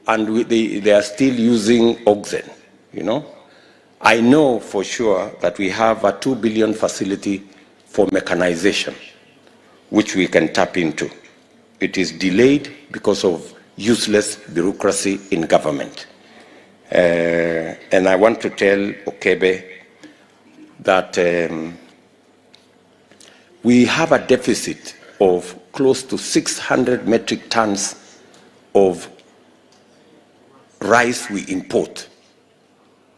and they are still using oxen, you know. I know for sure that we have a 2 billion facility for mechanization, which we can tap into. It is delayed because of useless bureaucracy in government. And I want to tell Okebe that we have a deficit of close to 600 metric tons of rice we import.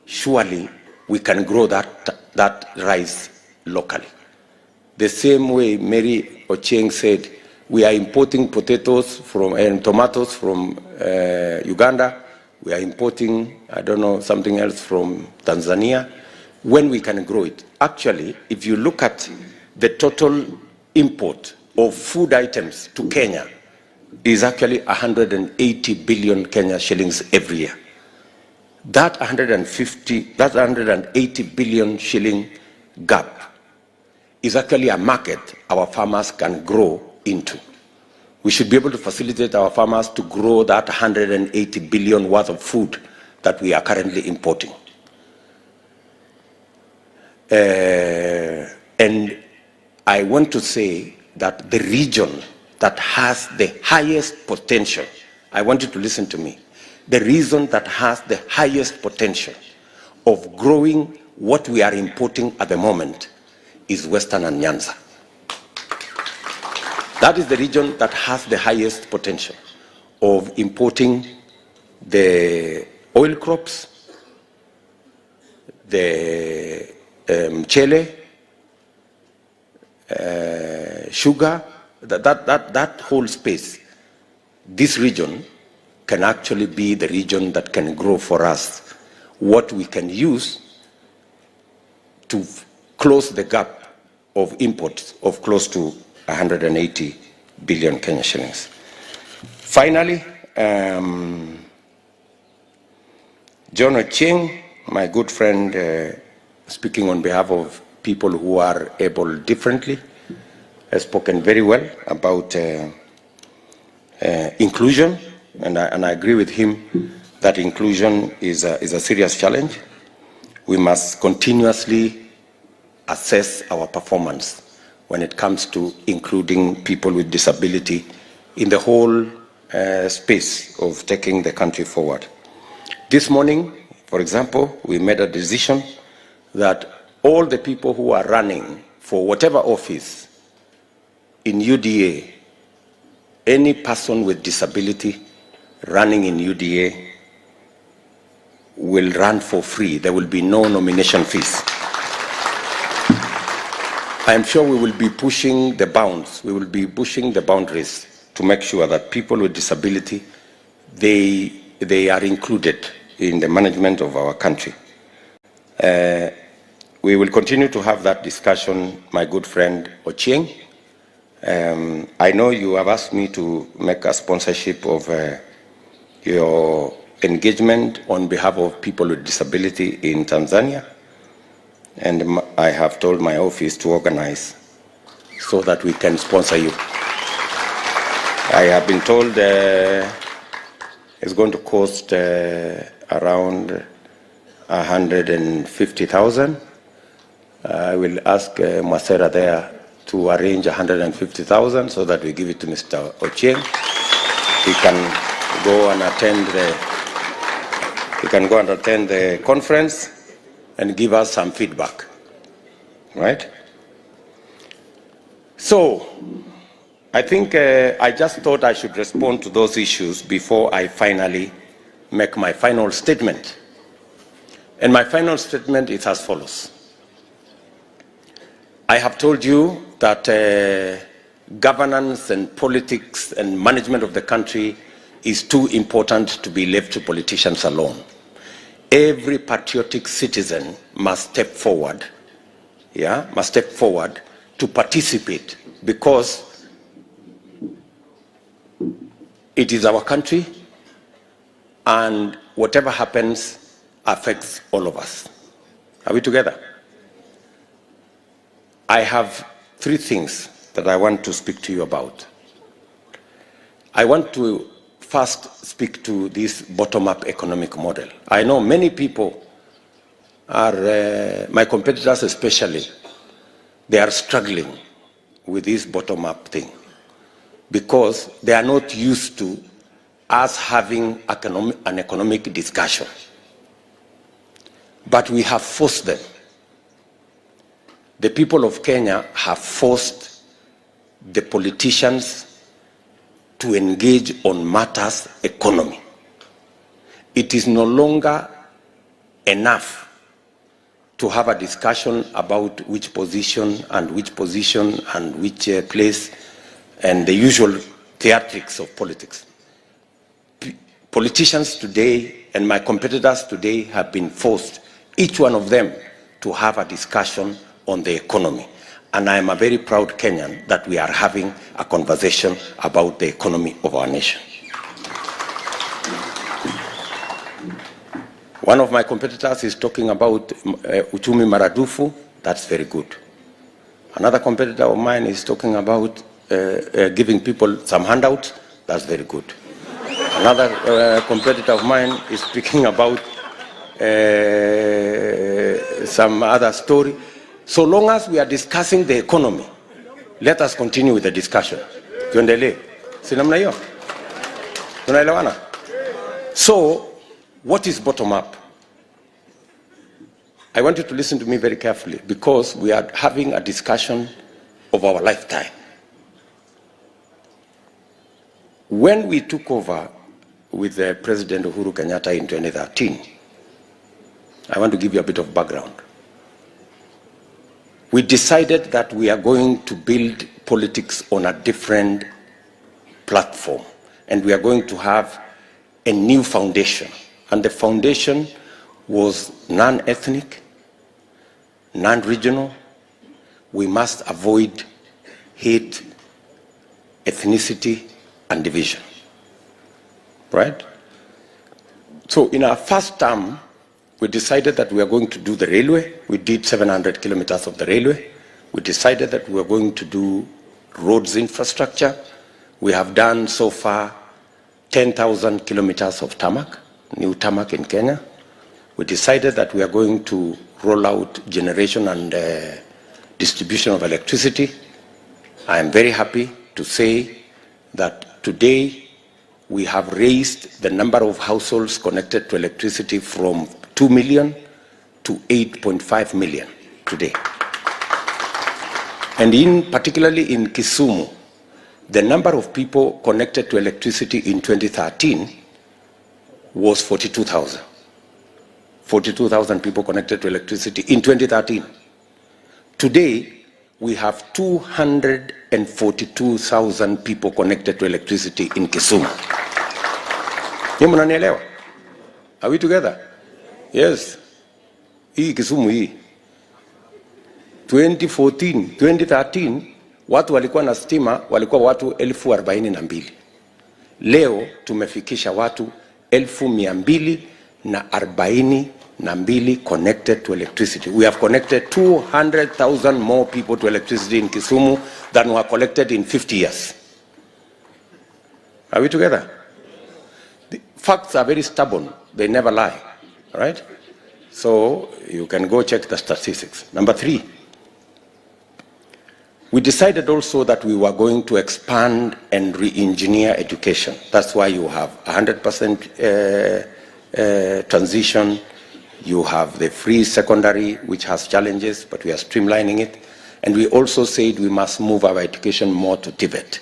Surely we can grow that rice locally. The same way Mary Ochieng said, we are importing potatoes and tomatoes from Uganda. We are importing, I don't know, something else from Tanzania, when we can grow it. Actually, if you look at the total import of food items to Kenya, is actually 180 billion Kenya shillings every year. That 180 billion shilling gap is actually a market our farmers can grow into. We should be able to facilitate our farmers to grow that 180 billion worth of food that we are currently importing. And I want to say that the region that has the highest potential, I want you to listen to me, the region that has the highest potential of growing what we are importing at the moment is Western and Nyanza. That is the region that has the highest potential of importing the oil crops, the chile, sugar, that whole space. This region can actually be the region that can grow for us what we can use to close the gap of imports of close to 180 billion Kenya shillings. Finally, John Ochieng, my good friend, speaking on behalf of people who are able differently, has spoken very well about inclusion, and I agree with him that inclusion is a serious challenge. We must continuously assess our performance when it comes to including people with disability in the whole space of taking the country forward. This morning, for example, we made a decision that all the people who are running for whatever office in UDA, any person with disability running in UDA will run for free. There will be no nomination fees. I am sure we will be pushing the bounds. We will be pushing the boundaries to make sure that people with disability, they are included in the management of our country. We will continue to have that discussion, my good friend Ochieng. I know you have asked me to make a sponsorship of your engagement on behalf of people with disability in Tanzania. And I have told my office to organize so that we can sponsor you. I have been told it's going to cost around 150,000. I will ask Masera there to arrange 150,000 so that we give it to Mr. Ochieng. He can go and attend the conference and give us some feedback, right? So, I think I just thought I should respond to those issues before I finally make my final statement. And my final statement is as follows. I have told you that governance and politics and management of the country is too important to be left to politicians alone. Every patriotic citizen must step forward, to participate, because it is our country and whatever happens affects all of us. Are we together? I have three things that I want to speak to you about. I want to first speak to this bottom-up economic model. I know many people are, my competitors especially, they are struggling with this bottom-up thing because they are not used to us having an economic discussion. But we have forced them. The people of Kenya have forced the politicians to engage on matters economy. It is no longer enough to have a discussion about which position and which place and the usual theatrics of politics. Politicians today and my competitors today have been forced, each one of them, to have a discussion on the economy. And I am a very proud Kenyan that we are having a conversation about the economy of our nation. One of my competitors is talking about uchumi maradufu. That's very good. Another competitor of mine is talking about giving people some handouts. That's very good. Another competitor of mine is speaking about some other story. So long as we are discussing the economy, let us continue with the discussion. Tuendelee. Si namna hiyo? Tunaelewana? So, what is bottom up? I want you to listen to me very carefully because we are having a discussion of our lifetime. When we took over with President Uhuru Kenyatta in 2013, I want to give you a bit of background. We decided that we are going to build politics on a different platform, and we are going to have a new foundation. And the foundation was non-ethnic, non-regional. We must avoid hate, ethnicity, and division. Right? So in our first term, we decided that we are going to do the railway. We did 700 kilometers of the railway. We decided that we are going to do roads infrastructure. We have done so far 10,000 kilometers of tarmac, new tarmac in Kenya. We decided that we are going to roll out generation and distribution of electricity. I am very happy to say that today we have raised the number of households connected to electricity from 2 million to 8.5 million today. And particularly in Kisumu, the number of people connected to electricity in 2013 was 42,000. 42,000 people connected to electricity in 2013. Today, we have 242,000 people connected to electricity in Kisumu. Are we together? Yes. Hii Kisumu hii. 2013, watu walikuwa na stima walikuwa watu 42,000. Leo tumefikisha watu 242,000 connected to electricity. We have connected 200,000 more people to electricity in Kisumu than were collected in 50 years. Are we together? The facts are very stubborn. They never lie. Right? So you can go check the statistics. Number 3, we decided also that we were going to expand and re-engineer education. That's why you have 100% transition. You have the free secondary, which has challenges, but we are streamlining it. And we also said we must move our education more to Tibet.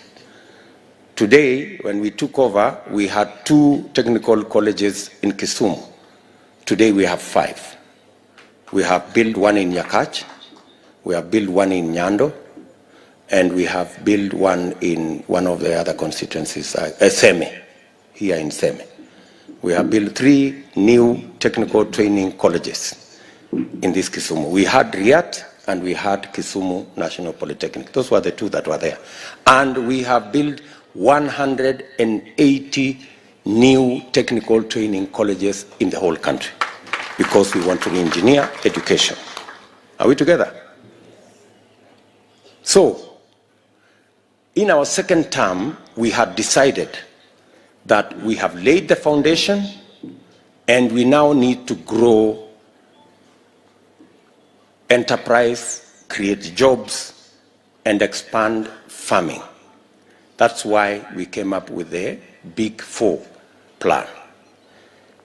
Today, when we took over, we had 2 technical colleges in Kisumu. Today we have 5. We have built one in Yakach, we have built one in Nyando, and we have built one in one of the other constituencies, Seme, here in Seme. We have built 3 new technical training colleges in this Kisumu. We had Riyadh and we had Kisumu National Polytechnic. Those were the 2 that were there. And we have built 180 new technical training colleges in the whole country because we want to re-engineer education. Are we together? So, in our second term, we had decided that we have laid the foundation and we now need to grow enterprise, create jobs, and expand farming. That's why we came up with the Big Four plan.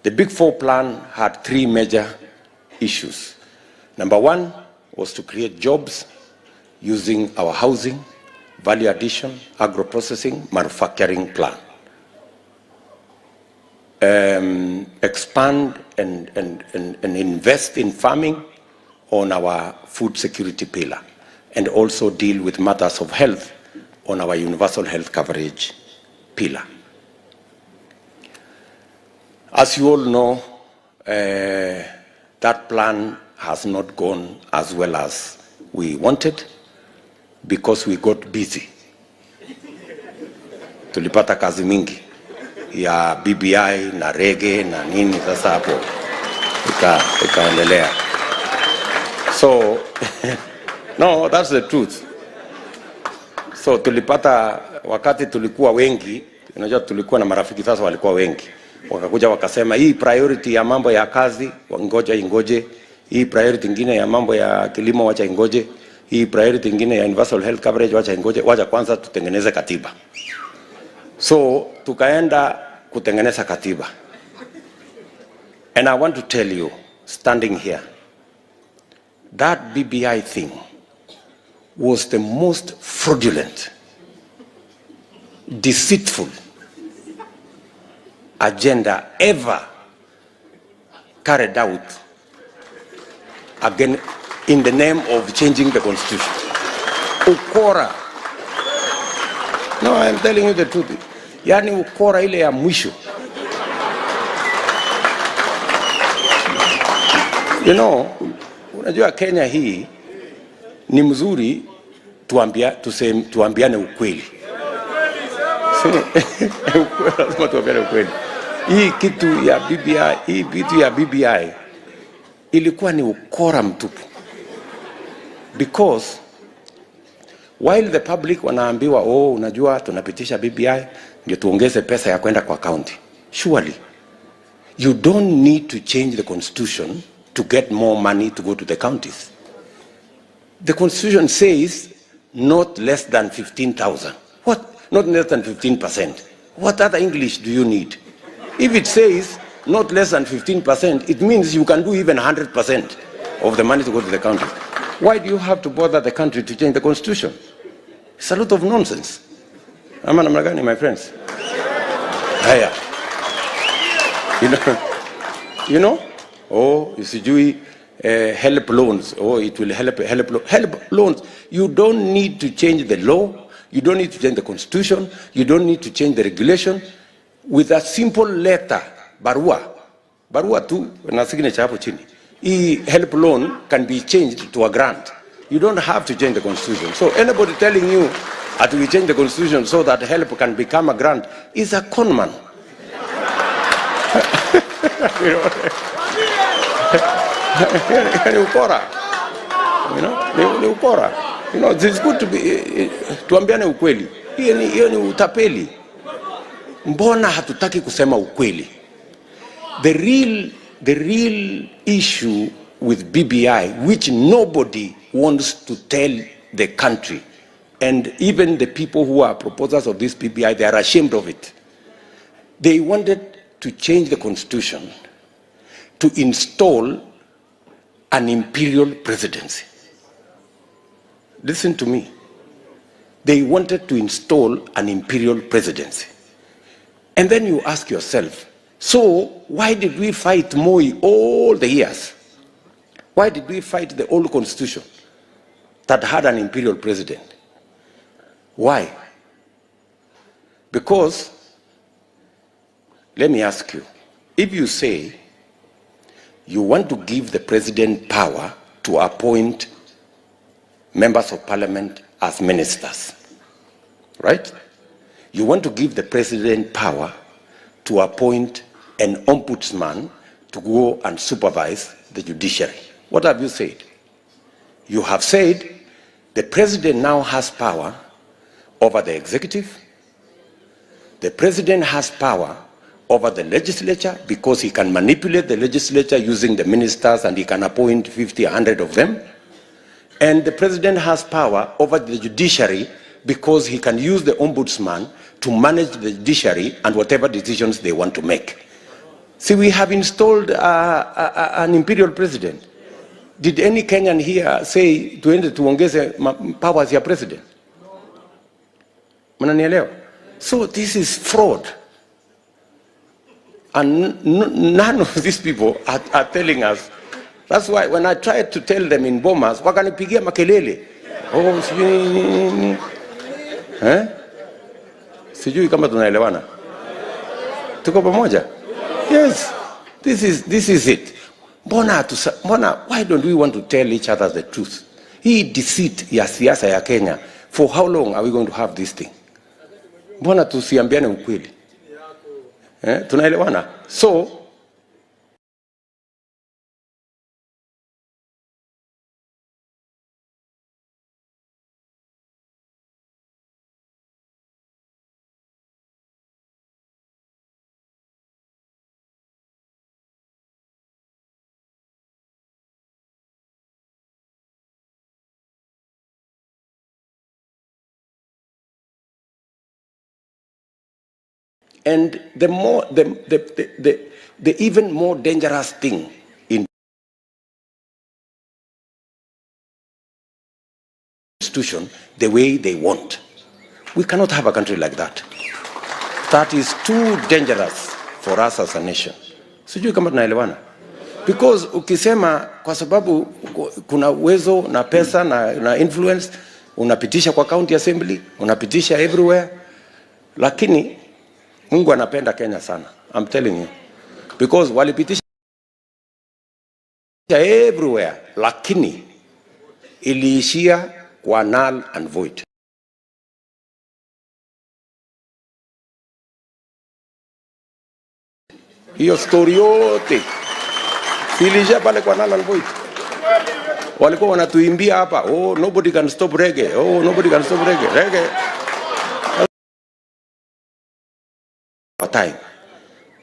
The Big Four plan had three major issues. Number one was to create jobs using our housing, value addition, agro-processing, manufacturing plan. Expand and invest in farming on our food security pillar, and also deal with matters of health on our universal health coverage pillar. As you all know, that plan has not gone as well as we wanted because we got busy. Tulipata kazi mingi ya BBI na rege na nini, sasa hapo ikaendelea. So, no, that's the truth. So tulipata, wakati tulikuwa wengi, unajua tulikuwa na marafiki sasa walikuwa wengi. Wakakuja wakasema hii priority ya mambo ya kazi ngoja ingoje, hii priority nyingine ya mambo ya kilimo wacha ingoje, hii priority nyingine ya universal health coverage wacha ingoje, wacha kwanza tutengeneze katiba. So tukaenda kutengeneza katiba. And I want to tell you, standing here, that BBI thing was the most fraudulent, deceitful agenda ever carried out again in the name of changing the constitution. Ukora. No, I'm telling you the truth. Yani ukora ile ya mwisho. You know, unajua Kenya hii ni mzuri tuambiane ukweli. Lazima tuambiane ukweli. Hii kitu ya BBI ilikuwa ni ukora mtupu. Because while the public wanaambiwa unajua tunapitisha BBI ndio tuongeze pesa ya kwenda kwa county. Surely you don't need to change the constitution to get more money to go to the counties. The constitution says not less than 15,000. What? Not less than 15%. What other English do you need? If it says not less than 15%, it means you can do even 100% of the money to go to the counties. Why do you have to bother the country to change the constitution? It's a lot of nonsense. Ama namna gani, my friends? Haya. You know? Isijui help loans. It will help loans. You don't need to change the law. You don't need to change the constitution. You don't need to change the regulation. With a simple letter, barua tu na signature hapo chini. Help loan can be changed to a grant. You don't have to change the constitution. So anybody telling you that we change the constitution so that help can become a grant is a con man. Ni ukora. It's good to be tuambiane ukweli. Hiyo ni utapeli. Mbona hatutaki kusema ukweli? The real issue with BBI, which nobody wants to tell the country, and even the people who are proposers of this BBI, they are ashamed of it. They wanted to change the constitution to install an imperial presidency. Listen to me. They wanted to install an imperial presidency. And then you ask yourself, so why did we fight Moi all the years? Why did we fight the old constitution that had an imperial president? Why? Because, let me ask you, if you say you want to give the president power to appoint members of parliament as ministers, right? You want to give the president power to appoint an ombudsman to go and supervise the judiciary. What have you said? You have said the president now has power over the executive, The president has power over the legislature because he can manipulate the legislature using the ministers, and he can appoint 50, 100 of them. And the president has power over the judiciary because he can use the ombudsman to manage the judiciary and whatever decisions they want to make. See, we have installed an imperial president. Did any Kenyan here say tuongeze powers ya president? Mnanielewa? So this is fraud. And none of these people are telling us. That's why when I tried to tell them in Bomas, wakanipigia makelele. Oh, sijui kama tunaelewana. Tuko pamoja? Yes. This is it. Why don't we want to tell each other the truth? Hii deceit ya siasa ya Kenya. For how long are we going to have this thing? Mbona tusiambiane ukweli? Tunaelewana? So and the even more dangerous thing in institution, the way they want. We cannot have a country like that. That is too dangerous for us as a nation. Sijui kama tunaelewana. Because ukisema kwa sababu kuna uwezo na pesa na influence, unapitisha kwa county assembly, unapitisha everywhere, lakini Mungu anapenda Kenya sana. I'm telling you. Because walipitisha everywhere, lakini iliishia kwa null and void. Hiyo story yote iliishia pale kwa null and void. Walikuwa wanatuimbia hapa, oh, nobody can stop reggae. Oh, nobody can stop reggae. Reggae. Time.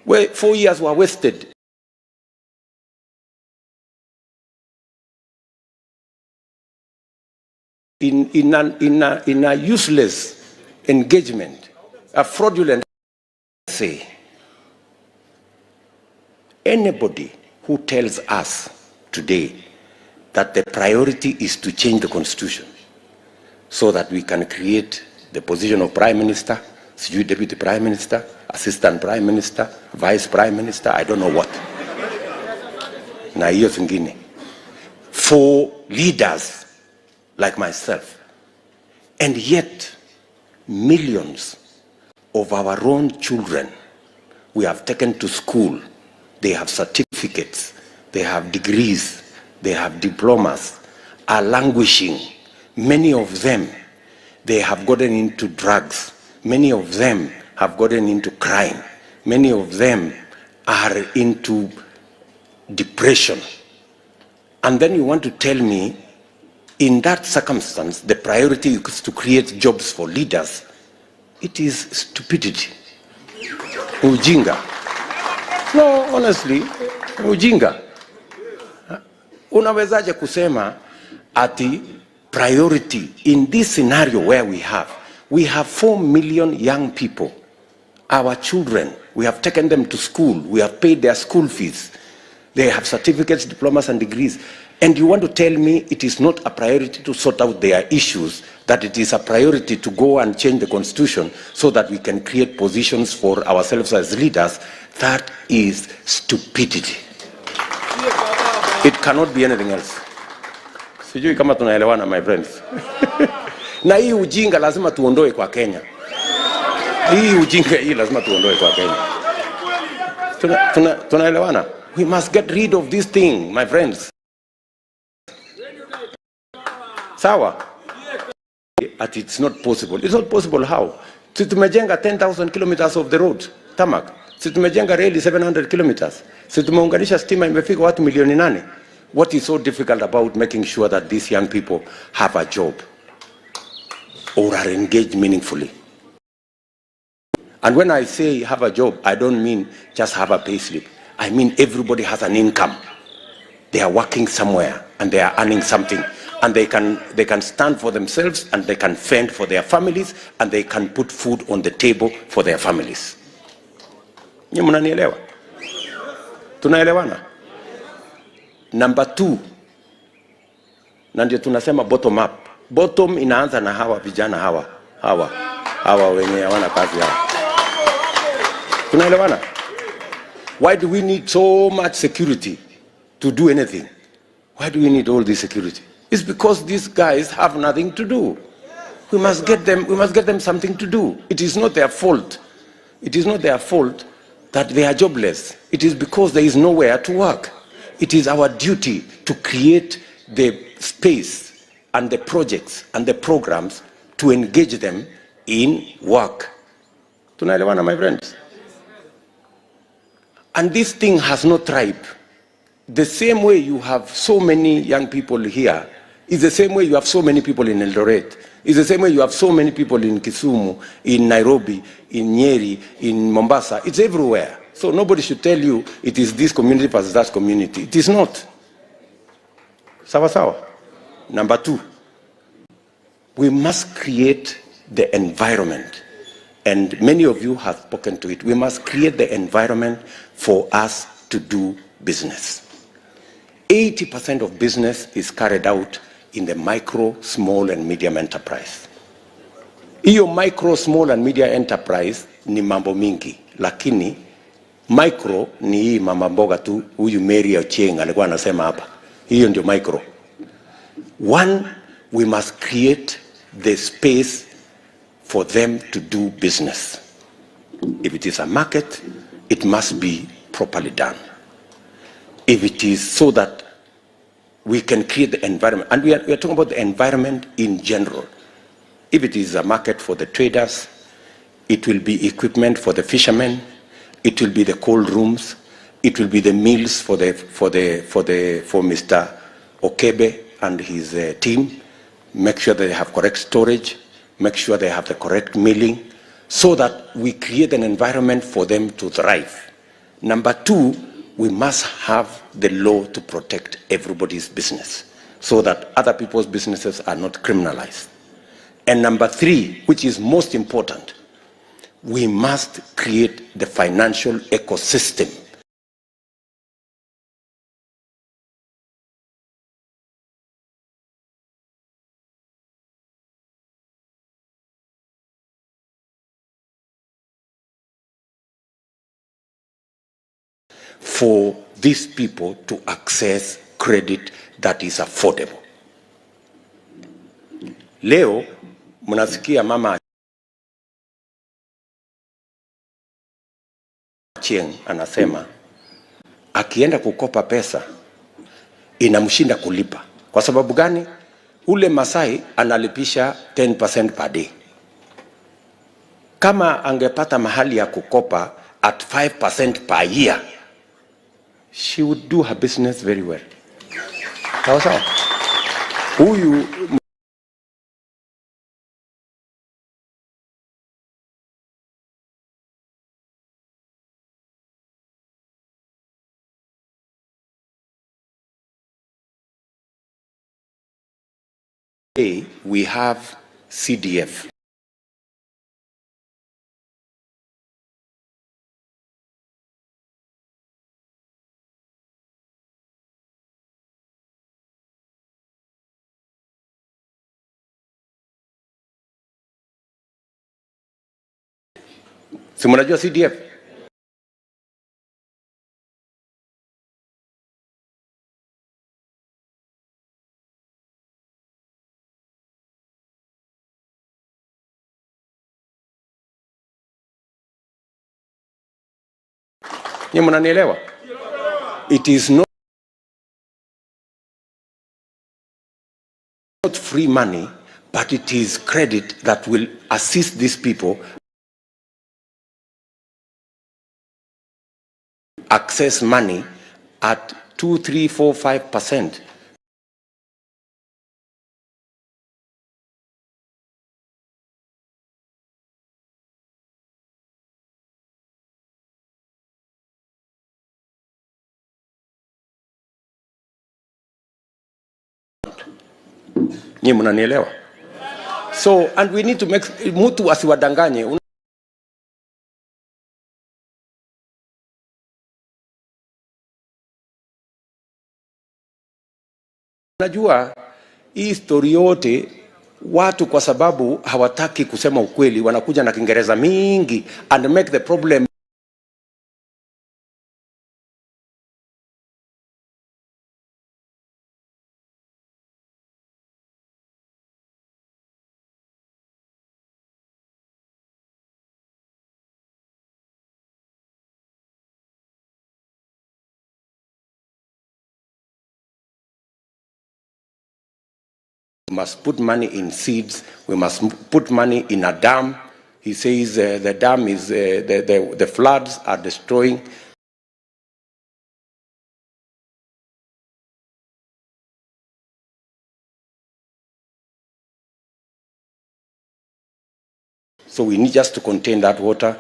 Where 4 years were wasted. In a useless engagement, a fraudulent. Say, anybody who tells us today that the priority is to change the constitution so that we can create the position of prime minister, deputy prime minister, assistant prime minister, vice prime minister, I don't know what. Na hiyo zingine. For leaders like myself. And yet, millions of our own children we have taken to school. They have certificates, they have degrees, they have diplomas, are languishing. Many of them, they have gotten into drugs. Many of them have gotten into crime. Many of them are into depression. And then you want to tell me, in that circumstance, the priority is to create jobs for leaders. It is stupidity. Ujinga. No, honestly, ujinga. Unawezaje kusema ati priority in this scenario where we have 4 million young people, our children, we have taken them to school, we have paid their school fees, they have certificates, diplomas and degrees, and you want to tell me it is not a priority to sort out their issues, that it is a priority to go and change the constitution so that we can create positions for ourselves as leaders? That is stupidity. It cannot be anything else. Sijui kama tunaelewana, my friends. Na hii ujinga lazima tuondoe kwa Kenya. Hii ujinga hii lazima tuondoe kwa Kenya. Tunaelewana? We must get rid of this thing, my friends. Sawa? But it's not possible. It's not possible how? Si tumejenga 10,000 kilometers of the road, tarmac. Si tumejenga reli 700 kilometers. Si tumeunganisha stima imefika watu milioni 8. What is so difficult about making sure that these young people have a job or are engaged meaningfully? And when I say have a job, I don't mean just have a pay slip. I mean everybody has an income. They are working somewhere and they are earning something, and they can stand for themselves, and they can fend for their families, and they can put food on the table for their families. Nyinyi mnanielewa? Tunaelewana? Number 2, na ndio tunasema bottom up. Bottom inaanza na hawa vijana hawa wenye hawana kazi hawa. Tunaelewana? Why do we need so much security to do anything? Why do we need all this security? It's because these guys have nothing to do. We must get them something to do. It is not their fault. It is not their fault that they are jobless. It is because there is nowhere to work. It is our duty to create the space and the projects and the programs to engage them in work. Tunaelewana, my friends? And this thing has no tribe. The same way you have so many young people here is the same way you have so many people in Eldoret. It's the same way you have so many people in Kisumu, in Nairobi, in Nyeri, in Mombasa. It's everywhere. So nobody should tell you it is this community versus that community. It is not. Sawa sawa. Number 2, we must create the environment. And many of you have spoken to it. We must create the environment for us to do business. 80% of business is carried out in the micro, small, and medium enterprise. Hiyo micro, small, and medium enterprise ni mambo mingi, lakini micro ni hii mama mboga tu, huyu Mary Ochieng alikuwa anasema hapa. Hiyo ndio micro. 1, we must create the space for them to do business. If it is a market, it must be properly done. If it is so that we can create the environment, and we are talking about the environment in general. If it is a market for the traders, it will be equipment for the fishermen, it will be the cold rooms, it will be the meals for Mr. Okebe and his team. Make sure that they have correct storage, make sure they have the correct milling, so that we create an environment for them to thrive. Number 2, we must have the law to protect everybody's business so that other people's businesses are not criminalized. And number 3, which is most important, we must create the financial ecosystem for these people to access credit that is affordable. Leo mnasikia mama Chieng anasema akienda kukopa pesa inamshinda kulipa. Kwa sababu gani? Ule Masai analipisha 10% per day. Kama angepata mahali ya kukopa at 5% per year, she would do her business very well. Sawa sawa. Huyu we have CDF. Si mnajua CDF? Ni mnanielewa? It is not free money, but it is credit that will assist these people access money at 2, 3, 4, 5%. Nyinyi mnanielewa? So, and we need to make, mtu asiwadanganye. Unajua hii story yote watu kwa sababu hawataki kusema ukweli wanakuja na Kiingereza mingi and make the problem we must put money in seeds, we must put money in a dam. He says the dam is, the floods are destroying. So we need just to contain that water.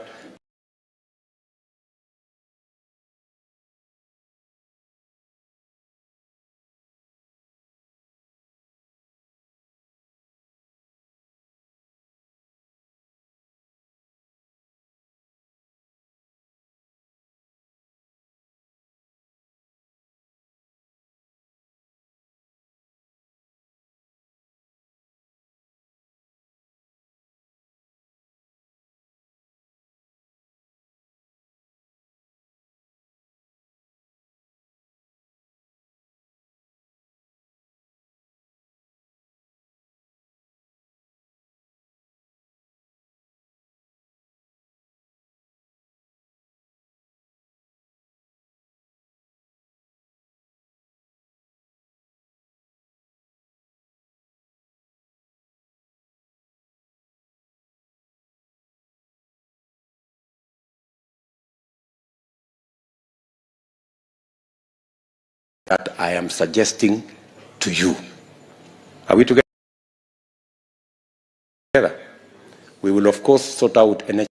That I am suggesting to you. Are we together? We will of course sort out energy.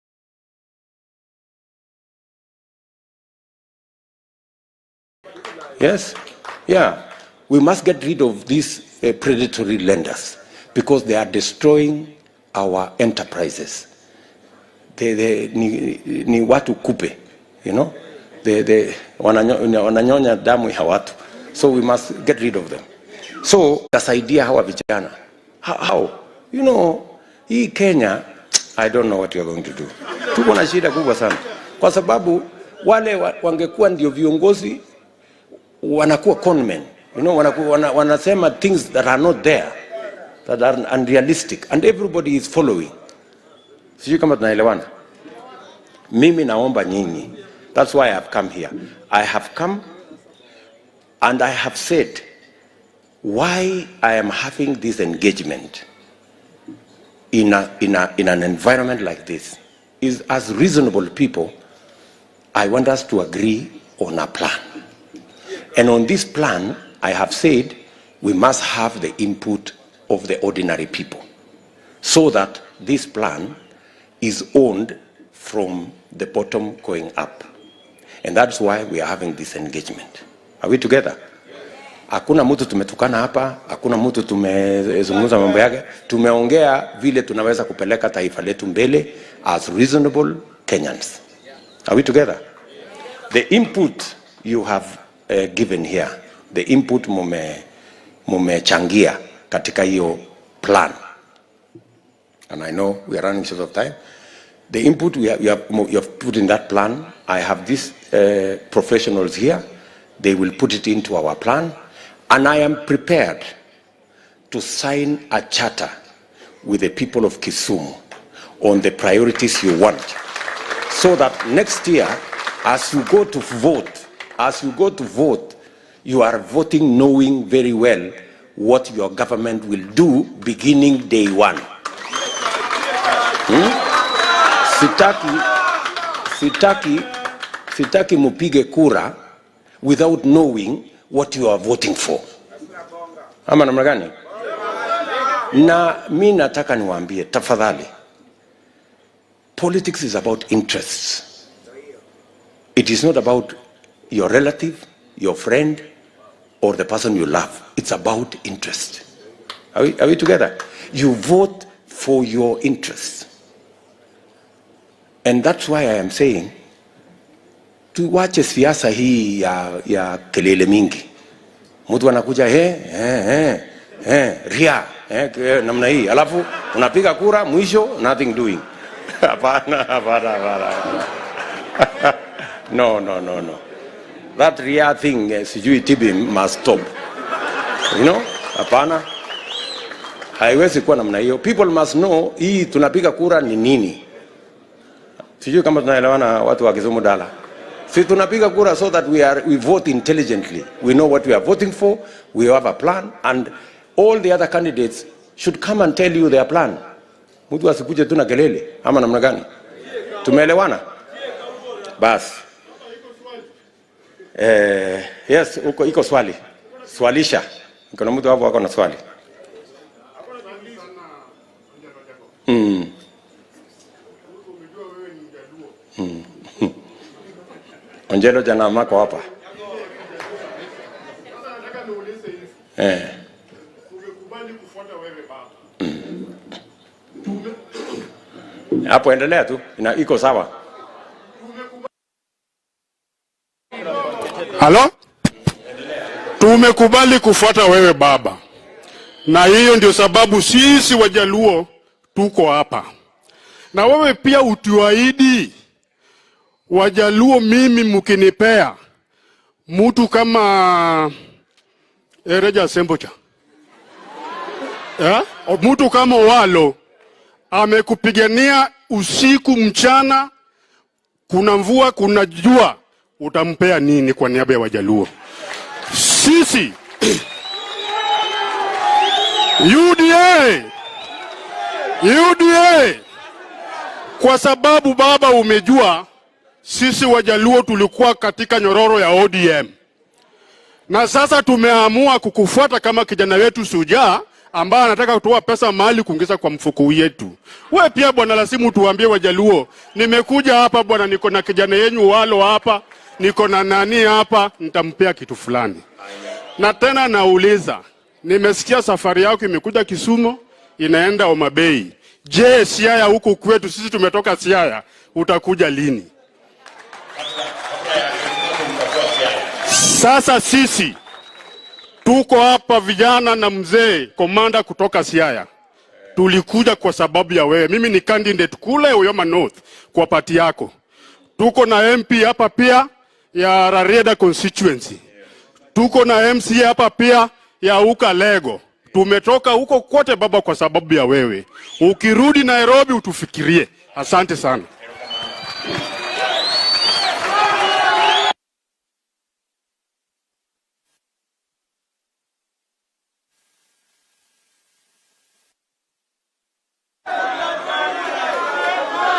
Yes, yeah. We must get rid of these predatory lenders because they are destroying our enterprises. Ni watu kupe, you know? Wananyonya damu ya watu. So we must get rid of them. So kasaidia hawa vijana. How? You know, hii Kenya, I don't know what you are going to do. Tuko na shida kubwa sana. Kwa sababu wale wangekuwa ndio viongozi wanakuwa conmen. You know, wanasema things that are not there, that are unrealistic, and everybody is following. Sijui kama tunaelewana. Mimi naomba nyinyi. That's why I have come here. I have come and I have said why I am having this engagement in an environment like this is, as reasonable people, I want us to agree on a plan. And on this plan, I have said we must have the input of the ordinary people so that this plan is owned from the bottom going up. And that's why we are having this engagement. Are we together? Hakuna mtu tumetukana hapa, hakuna mtu tumezungumza mambo yake. Tumeongea vile tunaweza kupeleka taifa letu mbele as reasonable Kenyans. Are we together? The input you have given here, the input mumechangia katika hiyo plan. And I know we are running short of time. The input you have put in that plan, I have these professionals here. They will put it into our plan. And I am prepared to sign a charter with the people of Kisumu on the priorities you want. So that next year, as you go to vote, you are voting knowing very well what your government will do beginning day one. Sitaki mupige kura without knowing what you are voting for. Ama namna gani? Na mimi nataka niwaambie tafadhali. Politics is about interests. It is not about your relative, your friend, or the person you love. It's about interest. Are we together? You vote for your interests. And that's why I am saying, tuwache siasa hii ya kelele mingi. Mtu anakuja ria namna hii, alafu unapiga kura, mwisho nothing doing. Hapana. No. That ria thing, sijui tibi must stop. You know? Hapana. Haiwezi kuwa namna hiyo. People must know hii tunapiga kura ni nini. Sijui kama tunaelewana watu wa Kisumu dala. Si tunapiga kura so that we vote intelligently. We know what we are voting for. We have a plan, and all the other candidates should come and tell you their plan. Mtu asikuje tu na kelele ama namna gani? Tumeelewana? Bas. Yes, iko swali. Swalisha. Kuna mtu hapo wako na swali. Onjelo jana mako hapa. Umekubali kufuata wewe baba. Hapo endelea tu. Iko sawa. Halo? Tumekubali kufuata wewe baba. Na hiyo ndio sababu sisi Wajaluo tuko hapa. Na wewe pia utuahidi Wajaluo, mimi mkinipea mtu kama Ereja Sembocha, mtu kama Walo amekupigania usiku mchana, kuna mvua kuna jua, utampea nini kwa niaba ya Wajaluo? Sisi UDA, kwa sababu baba umejua sisi Wajaluo tulikuwa katika nyororo ya ODM. Na sasa tumeamua kukufuata kama kijana wetu Shujaa ambaye anataka kutoa pesa mahali kuingiza kwa mfuko wetu. Wewe pia bwana lazima tuambie Wajaluo, nimekuja hapa bwana, niko na kijana yenu Walo hapa, niko na nani hapa, nitampea kitu fulani. Na tena nauliza, nimesikia safari yako imekuja Kisumu, inaenda Homa Bay. Je, Siaya huko kwetu, sisi tumetoka Siaya, utakuja lini? Sasa sisi tuko hapa vijana na mzee komanda kutoka Siaya. Tulikuja kwa sababu ya wewe. Mimi ni candidate kule Uyoma North kwa party yako. Tuko na MP hapa pia ya Rarieda constituency. Tuko na MC hapa pia ya Ukalego. Tumetoka huko kote baba kwa sababu ya wewe. Ukirudi Nairobi utufikirie. Asante sana.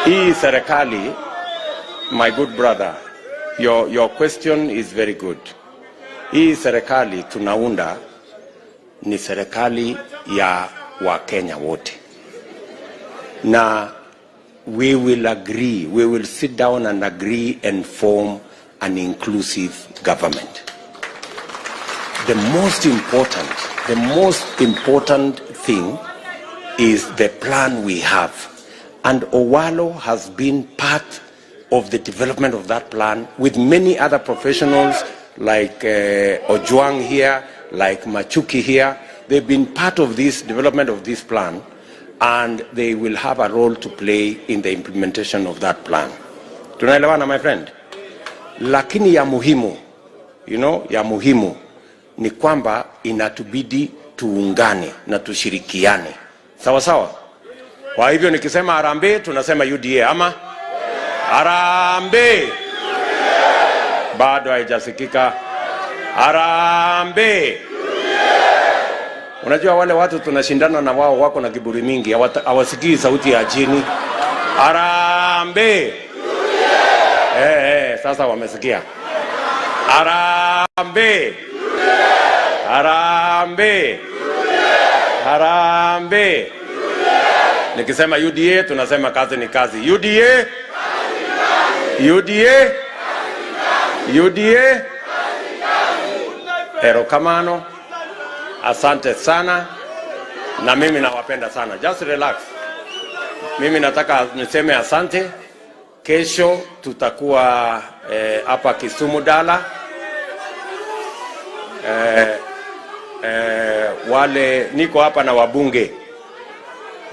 Hii serikali, my good brother, your question is very good. Hii serikali tunaunda ni serikali ya Wakenya wote. Na we will sit down and agree and form an inclusive government. The most important thing is the plan we have. And Owalo has been part of the development of that plan with many other professionals like Ojuang here, like Machuki here. They've been part of this development of this plan, and they will have a role to play in the implementation of that plan. Tunaelewana, my friend? Lakini ya muhimu, ya muhimu ni kwamba inatubidi tuungane na tushirikiane. Sawa sawa? Kwa hivyo nikisema Harambee tunasema UDA ama? Harambee. Bado haijasikika. Harambee. Unajua wale watu tunashindana na wao wako na kiburi mingi, hawasikii sauti ya chini. Harambee. Sasa wamesikia. Harambee. Harambee. Harambee. Nikisema UDA tunasema kazi ni kazi. UDA. UDA. UDA. Erokamano. Asante sana. na mimi nawapenda sana. Just relax. Mimi nataka niseme asante. Kesho tutakuwa hapa Kisumu Dala. Wale niko hapa na wabunge.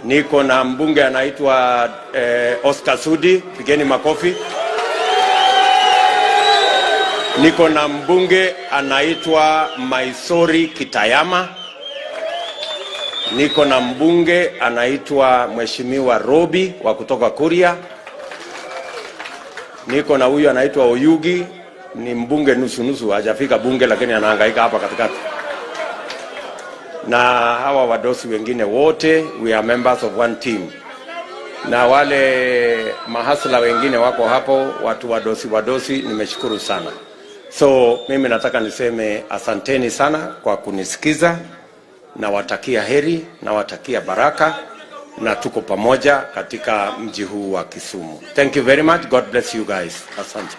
Niko na mbunge anaitwa Oscar Sudi, pigeni makofi. Niko na mbunge anaitwa Maisori Kitayama. Niko na mbunge anaitwa Mheshimiwa Robi wa kutoka Kuria. Niko na huyu anaitwa Oyugi, ni mbunge nusu, hajafika bunge lakini anahangaika hapa katikati. Na hawa wadosi wengine wote, we are members of one team. Na wale mahasla wengine wako hapo, watu wadosi, nimeshukuru sana. So mimi nataka niseme asanteni sana kwa kunisikiza, na watakia heri, na watakia baraka, na tuko pamoja katika mji huu wa Kisumu. Thank you very much. God bless you guys. Asante.